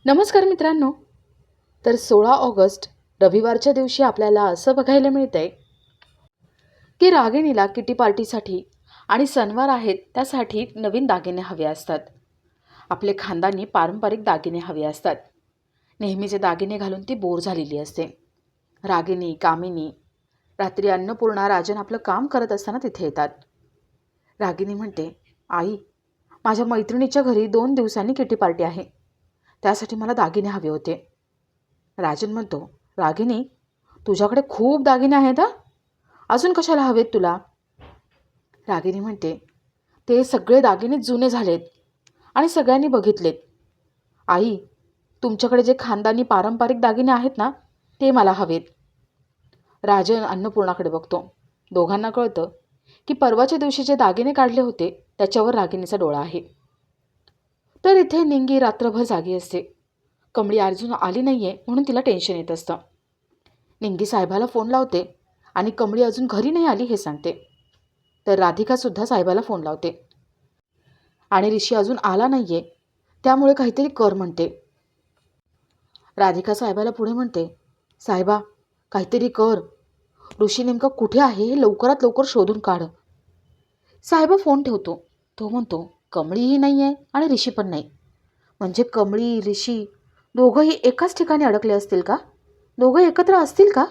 नमस्कार मित्रांनो. तर 16 ऑगस्ट रविवारच्या दिवशी आपल्याला असं बघायला मिळतंय की रागिणीला किटी पार्टीसाठी आणि सणवार आहेत त्यासाठी नवीन दागिने हवे असतात. आपले खानदानी पारंपरिक दागिने हवे असतात. नेहमीचे दागिने घालून ती बोर झालेली असते. रागिणी, कामिनी रात्री अन्नपूर्णा, राजन आपलं काम करत असताना तिथे येतात. रागिणी म्हणते, आई, माझ्या मैत्रिणीच्या घरी 2 दिवसांनी किटी पार्टी आहे. त्यासाठी मला दागिने हवे होते. राजन म्हणतो, रागिनी, तुझ्याकडे खूप दागिने आहेत हां, अजून कशाला हवेत तुला? रागिनी म्हणते, ते सगळे दागिने जुने झालेत आणि सगळ्यांनी बघितलेत. आई, तुमच्याकडे जे खानदानी पारंपरिक दागिने आहेत ना, ते मला हवेत. राजन अन्नपूर्णाकडे बघतो. दोघांना कळतं की परवाच्या दिवशी जे दागिने काढले होते त्याच्यावर रागिनीचा डोळा आहे. तर इथे निंगी रात्रभर जागी असते. कमळी अजून आली नाहीये म्हणून तिला टेन्शन येत असतं. निंगी साहेबाला फोन लावते आणि कमळी अजून घरी नाही आली हे सांगते. तर राधिकासुद्धा साहेबाला फोन लावते आणि ऋषी अजून आला नाहीये त्यामुळे काहीतरी कर म्हणते. राधिका साहेबाला पुढे म्हणते, साहेबा, काहीतरी कर. ऋषी नेमका कुठे आहे हे लवकरात लवकर शोधून काढ. साहेबा फोन ठेवतो. तो म्हणतो, कमळीही नाही आहे आणि ऋषी पण नाही. म्हणजे कमळी, ऋषी दोघंही एकाच ठिकाणी अडकले असतील का? दोघं एकत्र असतील का?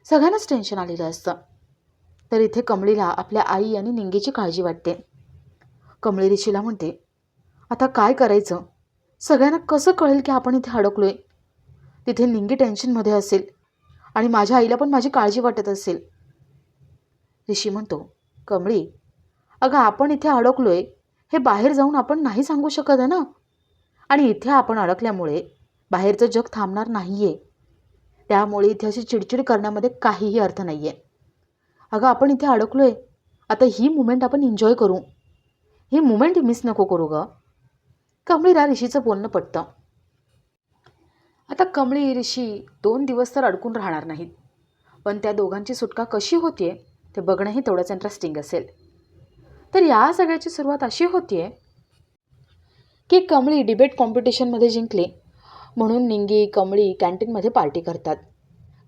सगळ्यांनाच टेन्शन आलेलं असतं. तर इथे कमळीला आपल्या आई आणि निंगीची काळजी वाटते. कमळी ऋषीला म्हणते, आता काय करायचं? सगळ्यांना कसं कळेल की आपण इथे अडकलोय? तिथे निंगी टेन्शनमध्ये असेल आणि माझ्या आईला पण माझी काळजी वाटत असेल. ऋषी म्हणतो, कमळी, अगं आपण इथे अडकलोय हे बाहेर जाऊन आपण नाही सांगू शकत आहे ना. आणि इथे आपण अडकल्यामुळे बाहेरचं जग थांबणार नाही आहे. त्यामुळे इथे अशी चिडचिड करण्यामध्ये काहीही अर्थ नाही आहे. अगं आपण इथे अडकलो आहे, आता ही मुमेंट आपण एन्जॉय करू. ही मुमेंट मिस नको करू गं. कमळीला ऋषीचं बोलणं पटतं. आता कमळी, ऋषी 2 दिवस तर अडकून राहणार नाहीत. पण त्या दोघांची सुटका कशी होतीये ते बघणंही तेवढंच इंटरेस्टिंग असेल. तर या सगळ्याची सुरुवात अशी होतीये की कमळी डिबेट कॉम्पिटिशनमध्ये जिंकली म्हणून निंगी, कमळी कॅन्टीनमध्ये पार्टी करतात.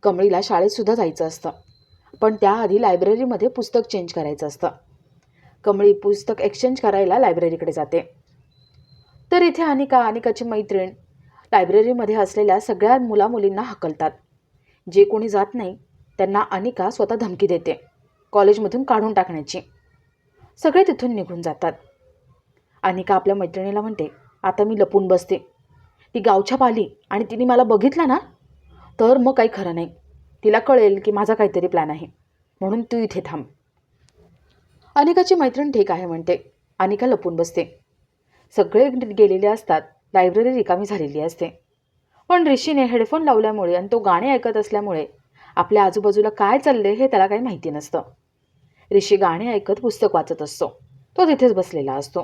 कमळीला शाळेतसुद्धा जायचं असतं, पण त्याआधी लायब्ररीमध्ये पुस्तक चेंज करायचं असतं. कमळी पुस्तक एक्सचेंज करायला लायब्ररीकडे जाते. तर इथे अनिकाची मैत्रीण लायब्ररीमध्ये असलेल्या सगळ्या मुलामुलींना हकलतात. जे कोणी जात नाही त्यांना अनिका स्वतः धमकी देते कॉलेजमधून काढून टाकण्याची. सगळे तिथून निघून जातात. अनिका आपल्या मैत्रिणीला म्हणते, आता मी लपून बसते. ती गावछाप आली आणि तिने मला बघितलं ना तर मग काही खरं नाही. तिला कळेल की माझा काहीतरी प्लॅन आहे, म्हणून तू इथे थांब. अनिकाची मैत्रीण ठीक आहे म्हणते. अनिका लपून बसते. सगळे गेलेले असतात. लायब्ररी रिकामी झालेली असते. पण ऋषीने हेडफोन लावल्यामुळे आणि तो गाणे ऐकत असल्यामुळे आपल्या आजूबाजूला काय चालले हे त्याला काही माहिती नसतं. ऋषी गाणे ऐकत पुस्तक वाचत असतो. तो तिथेच बसलेला असतो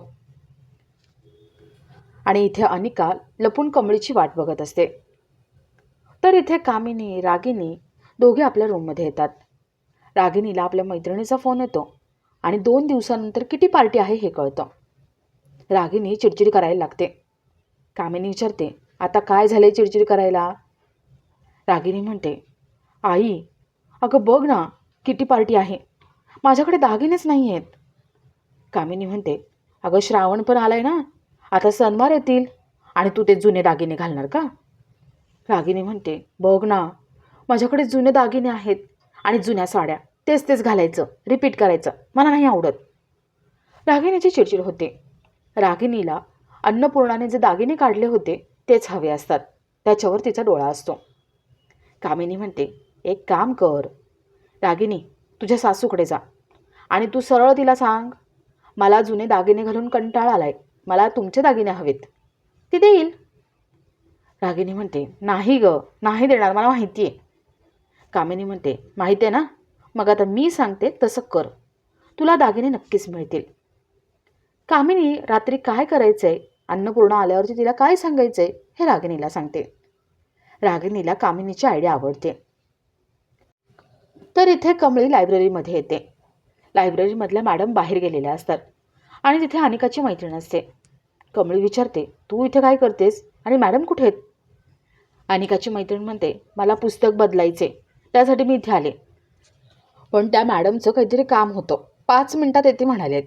आणि इथे अनिका लपून कमळीची वाट बघत असते. तर इथे कामिनी, रागिनी दोघे आपल्या रूममध्ये येतात. रागिनीला आपल्या मैत्रिणीचा फोन येतो आणि 2 दिवसानंतर किटी पार्टी आहे हे कळतं. रागिनी चिडचिड करायला लागते. कामिनी विचारते, आता काय झाले चिडचिड करायला? रागिनी म्हणते, आई, अगं बघ ना, किटी पार्टी आहे. माझ्याकडे दागिनेच नाही आहेत. कामिनी म्हणते, अगं श्रावण पण आलाय ना, आता सणवार येतील आणि तू ते जुने दागिने घालणार का? रागिनी म्हणते, बघ ना, माझ्याकडे जुने दागिने आहेत आणि जुन्या साड्या, तेच तेच घालायचं, रिपीट करायचं, मला नाही आवडत. रागिनीची चिडचिड होते. रागिनीला अन्नपूर्णाने जे दागिने काढले होते तेच हवे असतात. त्याच्यावर तिचा डोळा असतो. कामिनी म्हणते, एक काम कर रागिनी, तुझ्या सासूकडे जा आणि तू सरळ तिला सांग, मला जुने दागिने घालून कंटाळा आलाय, मला तुमचे दागिने हवेत. ती देईल. रागिनी म्हणते, नाही गं, नाही देणार, मला माहिती आहे. कामिनी म्हणते, माहिती आहे ना, मग आता मी सांगते तसं कर, तुला दागिने नक्कीच मिळतील. कामिनी रात्री काय करायचं आहे, अन्नपूर्णा आल्यावरती तिला काय सांगायचं आहे हे रागिनीला सांगते. रागिनीला कामिनीची आयडिया आवडते. तर इथे कमळी लायब्ररीमध्ये येते. लायब्ररीमधल्या मॅडम बाहेर गेलेल्या असतात आणि तिथे अनिकाची मैत्रीण असते. कमळी विचारते, तू इथे काय करतेस? आणि मॅडम कुठे आहेत? अनिकाची मैत्रीण म्हणते, मला पुस्तक बदलायचे, त्यासाठी मी इथे आले. पण त्या मॅडमचं काहीतरी काम होतं, 5 मिनिटात येते म्हणालेत.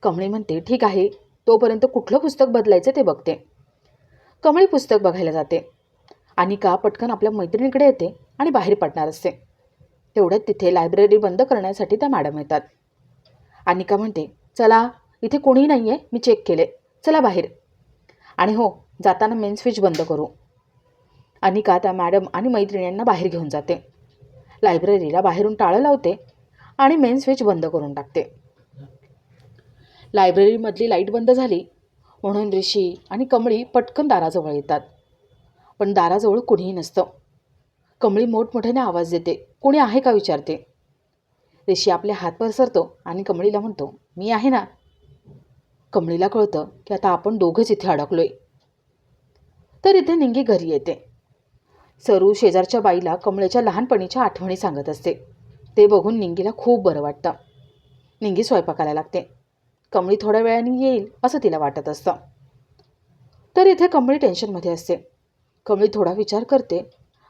कमळी म्हणते, ठीक आहे, तोपर्यंत कुठलं पुस्तक बदलायचं ते बघते. कमळी पुस्तक बघायला जाते. अनिका पटकन आपल्या मैत्रिणीकडे येते आणि बाहेर पडणार असते. तेवढ्यात तिथे लायब्ररी बंद करण्यासाठी त्या मॅडम येतात. अनिका म्हणते, चला, इथे कोणीही नाही आहे, मी चेक केले, चला बाहेर. आणि हो, जाताना मेन स्विच बंद करू. अनिका त्या मॅडम आणि मैत्रिणींना बाहेर घेऊन जाते. लायब्ररीला बाहेरून टाळं लावते आणि मेन स्विच बंद करून टाकते. लायब्ररीमधली लाईट बंद झाली म्हणून ऋषी आणि कमळी पटकन दाराजवळ येतात. पण दाराजवळ कुणीही नसतं. कमळी मोठमोठ्याने आवाज देते, कोणी आहे का विचारते. ऋषी आपले हात पसरतो आणि कमळीला म्हणतो, मी आहे ना. कमळीला कळतं की आता आपण दोघंच इथे अडकलोय. तर इथे निंगी घरी येते. सरू शेजारच्या बाईला कमळीच्या लहानपणीच्या आठवणी सांगत असते. ते बघून निंगीला खूप बरं वाटतं. निंगी स्वयंपाकाला लागते. कमळी थोड्या वेळाने येईल असं तिला वाटत असतं. तर इथे कमळी टेन्शनमध्ये असते. कमळी थोडा विचार करते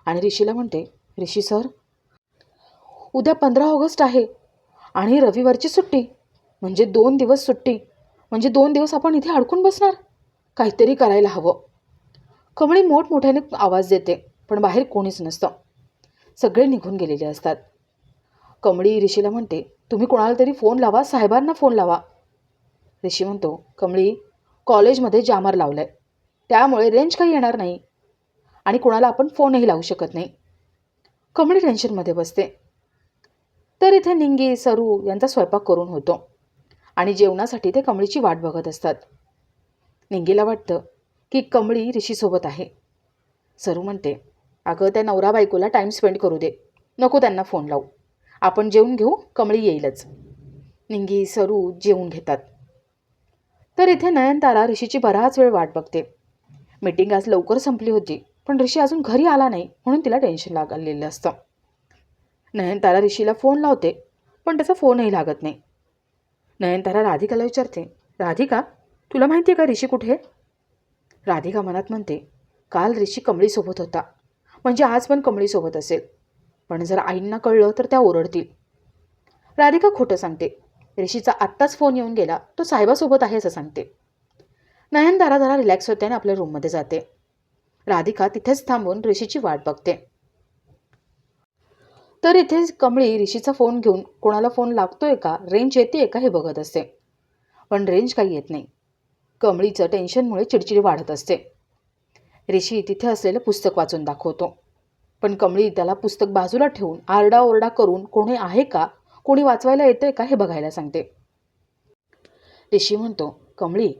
आणि ऋषीला म्हणते, ऋषी सर, उद्या 15 ऑगस्ट आहे आणि रविवारची सुट्टी, म्हणजे 2 दिवस सुट्टी, म्हणजे 2 दिवस आपण इथे अडकून बसणार. काहीतरी करायला हवं. कमळी मोठमोठ्याने आवाज देते, पण बाहेर कोणीच नसतं. सगळे निघून गेलेले असतात. कमळी ऋषीला म्हणते, तुम्ही कोणाला तरी फोन लावा, साहेबांना फोन लावा. ऋषी म्हणतो, कमळी, कॉलेजमध्ये जामर लावलं आहे, त्यामुळे रेंज काही येणार नाही आणि कोणाला आपण फोनही लावू शकत नाही. कमळी टेन्शनमध्ये बसते. तर इथे निंगी सरू यांचा स्वयंपाक करून होतो आणि जेवणासाठी ते कमळीची वाट बघत असतात. निंगीला वाटतं की कमळी ऋषीसोबत आहे. सरू म्हणते, अगं, त्या नवरा बायकोला टाईम स्पेंड करू दे, नको त्यांना फोन लावू, आपण जेवून घेऊ, कमळी येईलच. निंगी सरू जेवून घेतात. तर इथे नयनतारा ऋषीची बराच वेळ वाट बघते. मीटिंग आज लवकर संपली होती, पण ऋषी अजून घरी आला नाही म्हणून तिला टेन्शन लागलेलं असतं. नयनतारा ऋषीला फोन लावते, पण त्याचा फोनही लागत नाही. नयनतारा राधिकाला विचारते, राधिका, तुला माहिती आहे का ऋषी कुठे आहे? राधिका मनात म्हणते, काल ऋषी कमळीसोबत होता, म्हणजे आज पण कमळीसोबत असेल, पण जर आईंना कळलं तर त्या ओरडतील. राधिका खोटं सांगते. ऋषीचा आत्ताच फोन येऊन गेला, तो साहेबासोबत आहे असं सांगते. नयनतारा जरा रिलॅक्स होते आणि आपल्या रूममध्ये जाते. राधिका तिथेच थांबून ऋषीची वाट बघते. तर इथे कमळी ऋषीचा फोन घेऊन कोणाला फोन लागतोय का, रेंज येते का हे बघत असते, पण रेंज काही येत नाही. कमळीचं टेन्शनमुळे चिडचिडी वाढत असते. ऋषी तिथे असलेलं पुस्तक वाचून दाखवतो, पण कमळी त्याला पुस्तक बाजूला ठेवून आरडाओरडा करून कोणी आहे का, कोणी वाचवायला येतंय का हे बघायला सांगते. ऋषी म्हणतो, कमळी,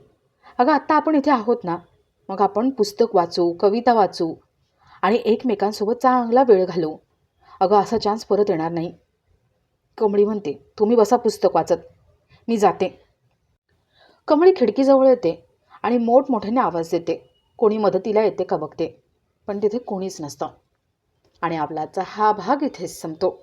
अगं, आत्ता आपण इथे आहोत ना, मग आपण पुस्तक वाचू, कविता वाचू आणि एकमेकांसोबत चांगला वेळ घालवू. अगं, असा चान्स परत येणार नाही. कमळी म्हणते, तुम्ही बसा पुस्तक वाचत, मी जाते. कमळी खिडकीजवळ येते आणि मोठमोठ्याने आवाज देते, कोणी मदतीला येते का बघते, पण तिथे कोणीच नसतं. आणि आपला आजचा हा भाग इथेच संपतो.